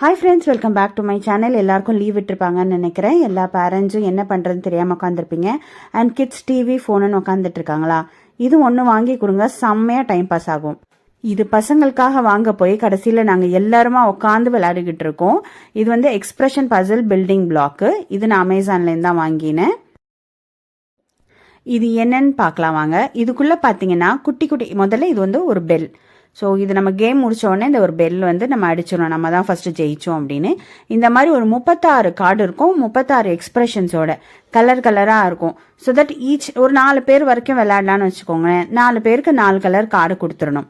Hi friends, welcome back to my channel. எல்லாருக்கும் leave விட்டுருப்பாங்கன்னு நினைக்கிறேன். எல்லா பேரண்ட்ஸும் என்ன பண்ணுறதுன்னு தெரியாமல் உட்காந்துருப்பீங்க. அண்ட் கிட்ஸ் டிவி ஃபோனுன்னு உட்காந்துட்டு இருக்காங்களா? இது ஒன்று வாங்கி கொடுங்க, செம்மையாக டைம் பாஸ் ஆகும். இது பசங்களுக்காக வாங்க போய் கடைசியில் நாங்கள் எல்லாருமா உட்காந்து விளையாடிக்கிட்டு இருக்கோம். இது வந்து எக்ஸ்பிரஷன் பசில் பில்டிங் பிளாக்கு. இது நான் அமேசான்லேருந்து தான் வாங்கினேன். இது என்னன்னு பார்க்கலாம் வாங்க. இதுக்குள்ளே பார்த்தீங்கன்னா குட்டி குட்டி முதல்ல இது வந்து ஒரு பெல். ஸோ இது நம்ம கேம் முடிச்ச உடனே இந்த ஒரு பெல் வந்து நம்ம அடிச்சிடணும், நம்ம தான் ஃபஸ்ட்டு ஜெயிச்சோம் அப்படின்னு. இந்த மாதிரி ஒரு 36 கார்டு இருக்கும், 36 எக்ஸ்பிரஷன்ஸோட கலர் கலராக இருக்கும். ஸோ தட் ஈச் ஒரு 4 பேர் வரைக்கும் விளையாடலான்னு வச்சுக்கோங்களேன். 4 பேருக்கு 4 கலர் கார்டு கொடுத்துடணும்.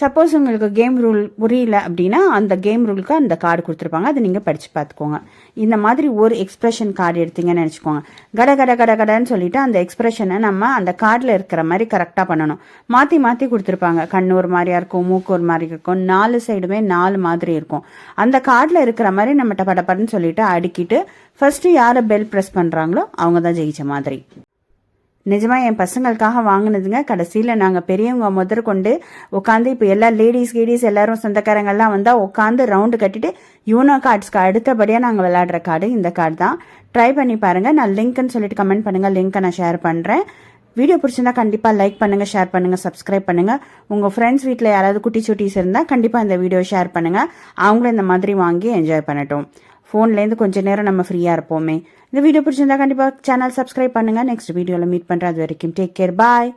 சப்போஸ் உங்களுக்கு கேம் ரூல் புரியல அப்படின்னா அந்த கேம் ரூலுக்கு அந்த கார்டு கொடுத்துருப்பாங்க, அதை நீங்கள் படித்து பார்த்துக்கோங்க. இந்த மாதிரி ஒரு எக்ஸ்பிரஷன் கார்டு எடுத்தீங்கன்னு நினச்சிக்கோங்க. கட கட கட கடன்னு சொல்லிட்டு அந்த எக்ஸ்பிரஷனை நம்ம அந்த கார்டில் இருக்கிற மாதிரி கரெக்டாக பண்ணணும். மாற்றி மாற்றி கொடுத்துருப்பாங்க. கண்ணு ஒரு மாதிரியா இருக்கும், மூக்கு ஒரு மாதிரி இருக்கும், 4 சைடுமே 4 மாதிரி இருக்கும். அந்த கார்டில் இருக்கிற மாதிரி நம்ம டப்படப்படன்னு சொல்லிட்டு அடுக்கிட்டு ஃபர்ஸ்ட் யாரை பெல் ப்ரெஸ் பண்ணுறாங்களோ அவங்க தான் ஜெயிச்ச மாதிரி. நிஜமாக என் பசங்களுக்காக வாங்கினதுங்க. கடைசியில் நாங்கள் பெரியவங்க முதற்கொண்டு உட்காந்து இப்போ எல்லா லேடிஸ் எல்லாரும் சொந்தக்காரங்கள்லாம் வந்தால் உட்காந்து ரவுண்டு கட்டிட்டு யூனோ கார்ட்ஸ்க்கு அடுத்தபடியாக நாங்கள் விளையாடுற கார்டு இந்த கார்டு தான். ட்ரை பண்ணி பாருங்கள். நான் லிங்க்னு சொல்லிட்டு கமெண்ட் பண்ணுங்கள், லிங்க்கை நான் ஷேர் பண்ணுறேன். வீடியோ பிடிச்சிருந்தா கண்டிப்பாக லைக் பண்ணுங்கள், ஷேர் பண்ணுங்கள், சப்ஸ்கிரைப் பண்ணுங்கள். உங்கள் ஃப்ரெண்ட்ஸ் வீட்டில் யாராவது குட்டி சுட்டீஸ் இருந்தால் கண்டிப்பாக இந்த வீடியோ ஷேர் பண்ணுங்கள். அவங்களும் இந்த மாதிரி வாங்கி என்ஜாய் பண்ணட்டும். ஃபோன்லேருந்து கொஞ்சம் நேரம் நம்ம ஃப்ரீயாக இருப்போமே. இந்த வீடியோ பிடிச்சிருந்தா கண்டிப்பாக சேனல் சப்ஸ்கிரைப் பண்ணுங்கள். நெக்ஸ்ட் வீடியோவில் மீட் பண்ணுறேன். அது வரைக்கும் டேக் கேர், பாய்.